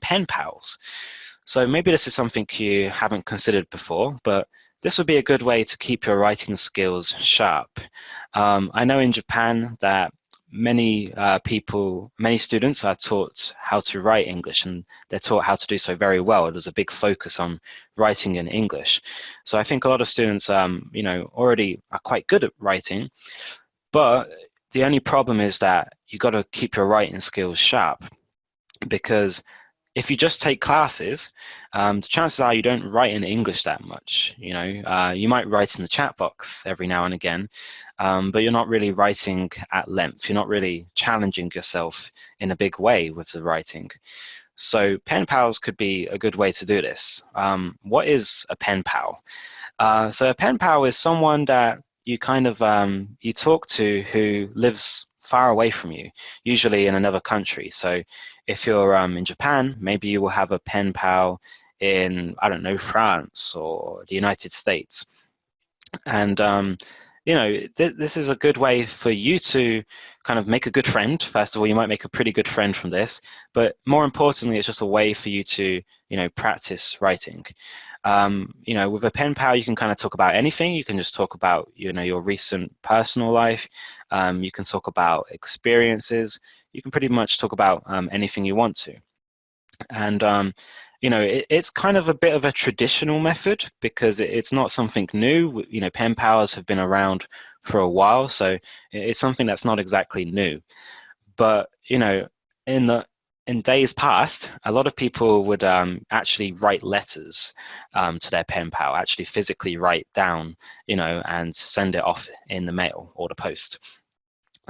pen pals. So maybe this is something you haven't considered before, but this would be a good way to keep your writing skills sharp. I know in Japan that many students are taught how to write English, and they're taught how to do so very well. There's a big focus on writing in English. So I think a lot of students, already are quite good at writing, but the only problem is that you got to keep your writing skills sharp, because if you just take classes, the chances are you don't write in English that much. You might write in the chat box every now and again, but you're not really writing at length. You're not really challenging yourself in a big way with the writing. So pen pals could be a good way to do this. What is a pen pal? So a pen pal is someone that you you talk to who lives far away from you, usually in another country. So if you're in Japan, maybe you will have a pen pal in, I don't know, France or the United States. And this is a good way for you to kind of make a good friend. First of all, you might make a pretty good friend from this, but more importantly, it's just a way for you to, practice writing. With a pen pal, you can kind of talk about anything. You can just talk about, your recent personal life. You can talk about experiences. You can pretty much talk about anything you want to. And it's kind of a bit of a traditional method, because it's not something new. Pen pals have been around for a while, so it's something that's not exactly new. But in days past, a lot of people would actually write letters to their pen pal, actually physically write down, and send it off in the mail or the post.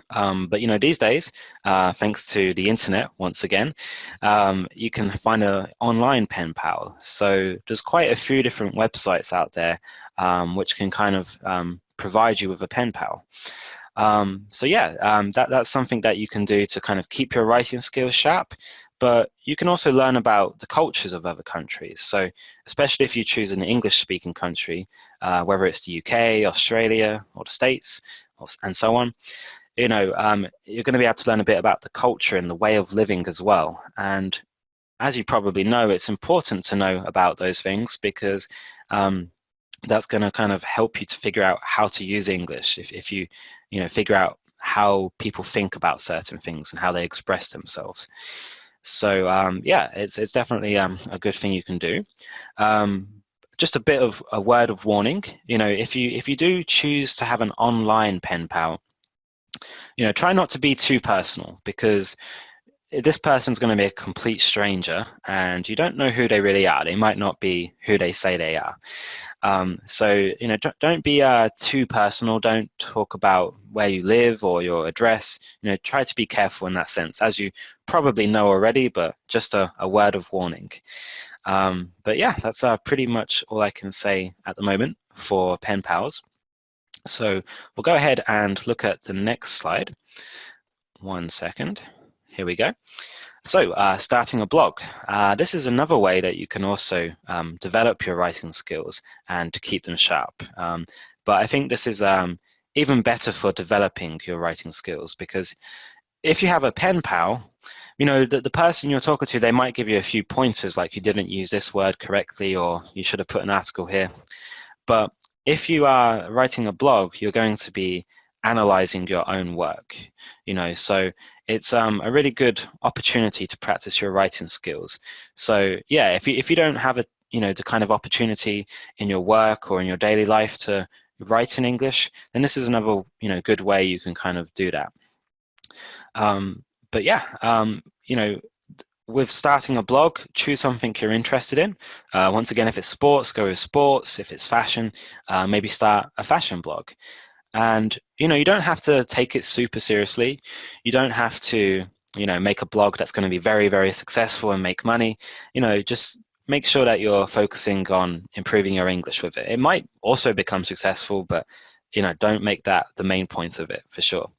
But these days, thanks to the internet, once again, you can find an online pen pal. So there's quite a few different websites out there which can kind of provide you with a pen pal. That's something that you can do to kind of keep your writing skills sharp. But you can also learn about the cultures of other countries. So especially if you choose an English-speaking country, whether it's the UK, Australia, or the States, and so on, you're going to be able to learn a bit about the culture and the way of living as well. And as you probably know, it's important to know about those things, because that's going to kind of help you to figure out how to use English. If you figure out how people think about certain things and how they express themselves. So it's definitely a good thing you can do. Just a bit of a word of warning. If you do choose to have an online pen pal, try not to be too personal, because this person's going to be a complete stranger and you don't know who they really are. They might not be who they say they are. So don't be too personal. Don't talk about where you live or your address. Try to be careful in that sense, as you probably know already, but just a word of warning. But yeah, that's pretty much all I can say at the moment for pen pals. So we'll go ahead and look at the next slide. 1 second. Here we go. So starting a blog. This is another way that you can also develop your writing skills and to keep them sharp. But I think this is even better for developing your writing skills, because if you have a pen pal, the person you're talking to, they might give you a few pointers, like you didn't use this word correctly, or you should have put an article here. But if you are writing a blog, you're going to be analyzing your own work, so it's a really good opportunity to practice your writing skills. So yeah, if you don't have the kind of opportunity in your work or in your daily life to write in English, then this is another good way you can kind of do that. But yeah, with starting a blog, choose something you're interested in. Once again, if it's sports, go with sports. If it's fashion, maybe start a fashion blog. And you don't have to take it super seriously. You don't have to make a blog that's going to be very, very successful and make money. Just make sure that you're focusing on improving your English with it. It might also become successful, but don't make that the main point of it, for sure.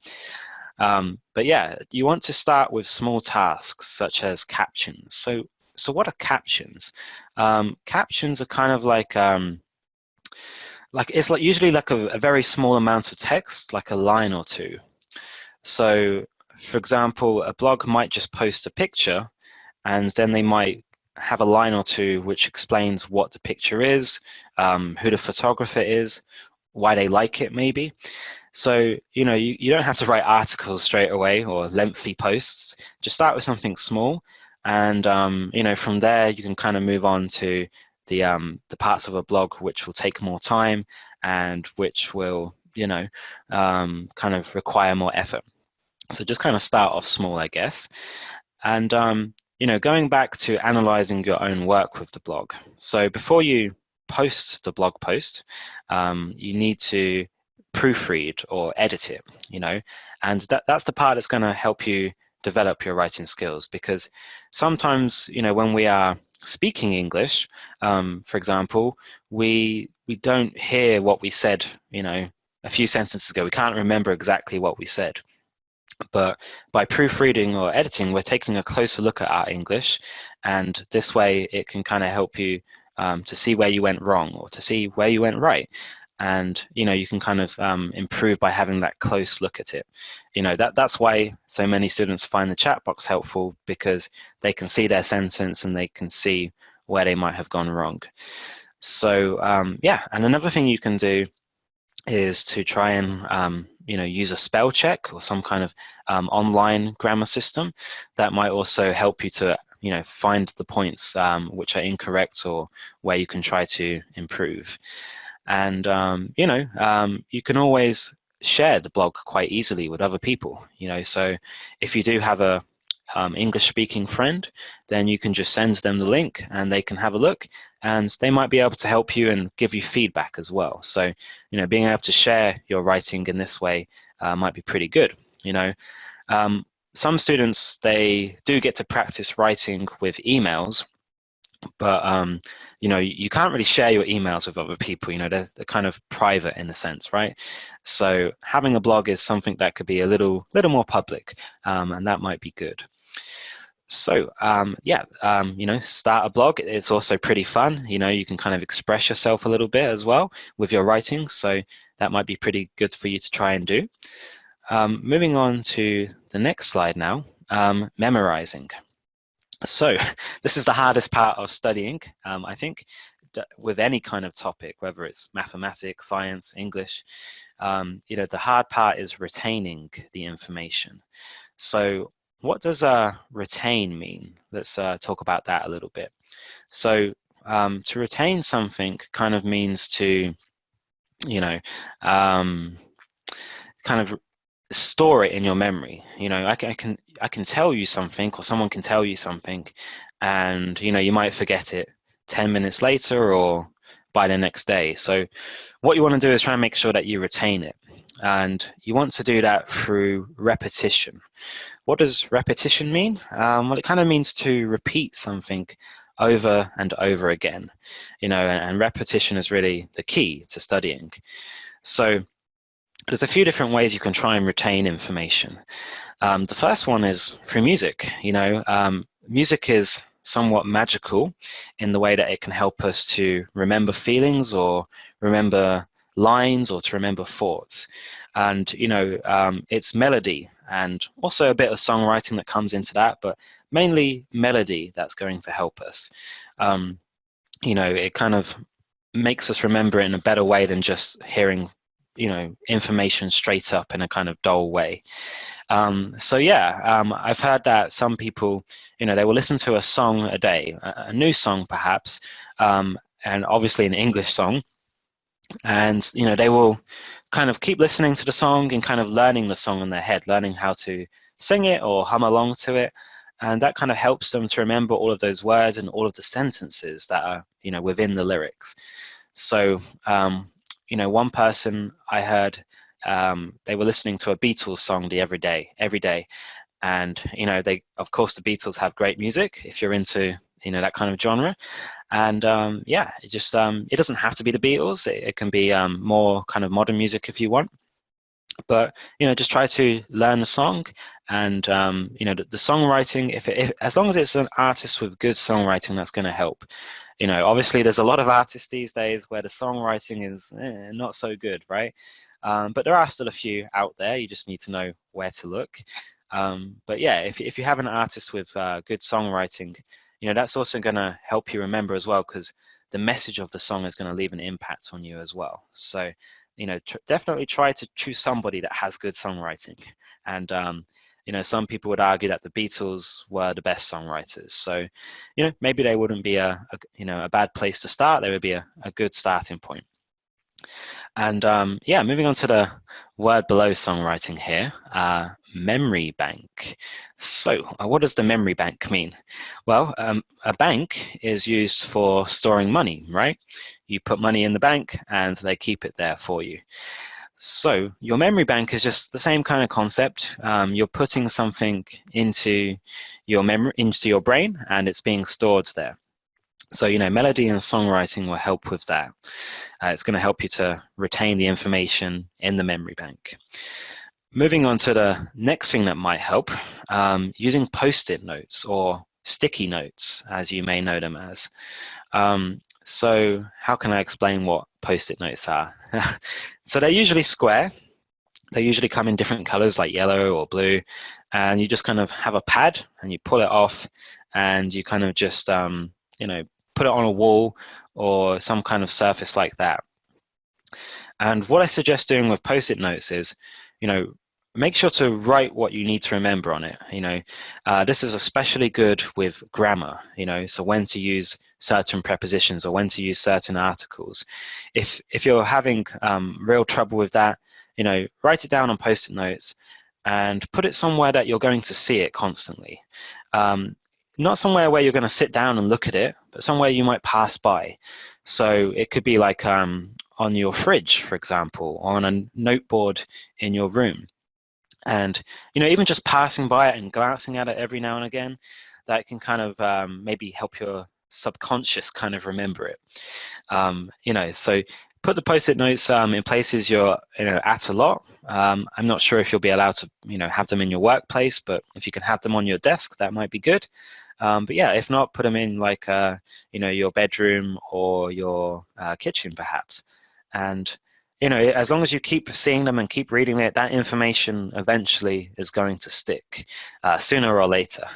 But yeah, you want to start with small tasks such as captions. So what are captions? Captions are kind of like it's usually like a very small amount of text, like a line or two. So for example, a blog might just post a picture and then they might have a line or two which explains what the picture is, who the photographer is, why they like it maybe. So, you don't have to write articles straight away or lengthy posts. Just start with something small, and from there you can kind of move on to the parts of a blog which will take more time and which will kind of require more effort. So just kind of start off small, I guess. And going back to analyzing your own work with the blog. So before you post the blog post, you need to proofread or edit it, and that's the part that's going to help you develop your writing skills, because sometimes, when we are speaking English, for example, we don't hear what we said, a few sentences ago. We can't remember exactly what we said. But by proofreading or editing, we're taking a closer look at our English, and this way it can kind of help you to see where you went wrong or to see where you went right. And you can kind of improve by having that close look at it. That's why so many students find the chat box helpful, because they can see their sentence and they can see where they might have gone wrong. So and another thing you can do is to try and use a spell check or some kind of online grammar system that might also help you to find the points which are incorrect or where you can try to improve. And you can always share the blog quite easily with other people. So if you do have a English-speaking friend, then you can just send them the link and they can have a look, and they might be able to help you and give you feedback as well. So being able to share your writing in this way might be pretty good. Some students, they do get to practice writing with emails, but you can't really share your emails with other people. They're kind of private in a sense, right? So having a blog is something that could be a little more public, and that might be good. So start a blog. It's also pretty fun. You can kind of express yourself a little bit as well with your writing, so that might be pretty good for you to try and do. Moving on to the next slide now, memorizing. So this is the hardest part of studying, I think, with any kind of topic, whether it's mathematics, science, English. The hard part is retaining the information. So what does retain mean? Let's talk about that a little bit. So to retain something kind of means to, kind of store it in your memory. I can tell you something, or someone can tell you something, and you might forget it 10 minutes later or by the next day. So what you want to do is try and make sure that you retain it, and you want to do that through repetition. What does repetition mean? Well, it kind of means to repeat something over and over again, and repetition is really the key to studying. So there's a few different ways you can try and retain information. The first one is through music. Music is somewhat magical in the way that it can help us to remember feelings or remember lines or to remember thoughts. And, it's melody and also a bit of songwriting that comes into that, but mainly melody that's going to help us. It kind of makes us remember it in a better way than just hearing information straight up in a kind of dull way. I've heard that some people, they will listen to a song a day, a new song perhaps, and obviously an English song, and they will kind of keep listening to the song and kind of learning the song in their head, learning how to sing it or hum along to it, and that kind of helps them to remember all of those words and all of the sentences that are within the lyrics. So one person I heard, they were listening to a Beatles song every day, and of course the Beatles have great music if you're into that kind of genre, and it doesn't have to be the Beatles. It can be more kind of modern music if you want, but just try to learn the song, and the songwriting, if as long as it's an artist with good songwriting, that's going to help. Obviously there's a lot of artists these days where the songwriting is not so good, right? But there are still a few out there. You just need to know where to look. But yeah, if you have an artist with good songwriting, that's also going to help you remember as well, because the message of the song is going to leave an impact on you as well. So, definitely try to choose somebody that has good songwriting. And, some people would argue that the Beatles were the best songwriters. So, maybe they wouldn't be a bad place to start. They would be a good starting point. And yeah, moving on to the word below songwriting here, memory bank. So what does the memory bank mean? Well, a bank is used for storing money, right? You put money in the bank and they keep it there for you. So your memory bank is just the same kind of concept. You're putting something into your brain, and it's being stored there. So, melody and songwriting will help with that. It's going to help you to retain the information in the memory bank. Moving on to the next thing that might help, using post-it notes or sticky notes, as you may know them as. So how can I explain what post-it notes are? So they're usually square. They usually come in different colors like yellow or blue. And you just kind of have a pad and you pull it off and you kind of just, put it on a wall or some kind of surface like that. And what I suggest doing with post-it notes is, make sure to write what you need to remember on it. This is especially good with grammar, so when to use certain prepositions or when to use certain articles. If you're having real trouble with that, write it down on post-it notes and put it somewhere that you're going to see it constantly. Not somewhere where you're going to sit down and look at it, but somewhere you might pass by. So it could be like on your fridge, for example, or on a noteboard in your room. And, even just passing by it and glancing at it every now and again, that can kind of maybe help your subconscious kind of remember it. So put the post-it notes in places you're at a lot. I'm not sure if you'll be allowed to have them in your workplace, but if you can have them on your desk, that might be good. But yeah, if not, put them in like your bedroom or your kitchen perhaps. And as long as you keep seeing them and keep reading it, that information eventually is going to stick sooner or later.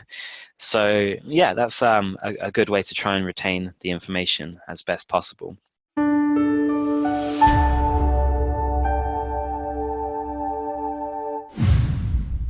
So yeah, that's a good way to try and retain the information as best possible.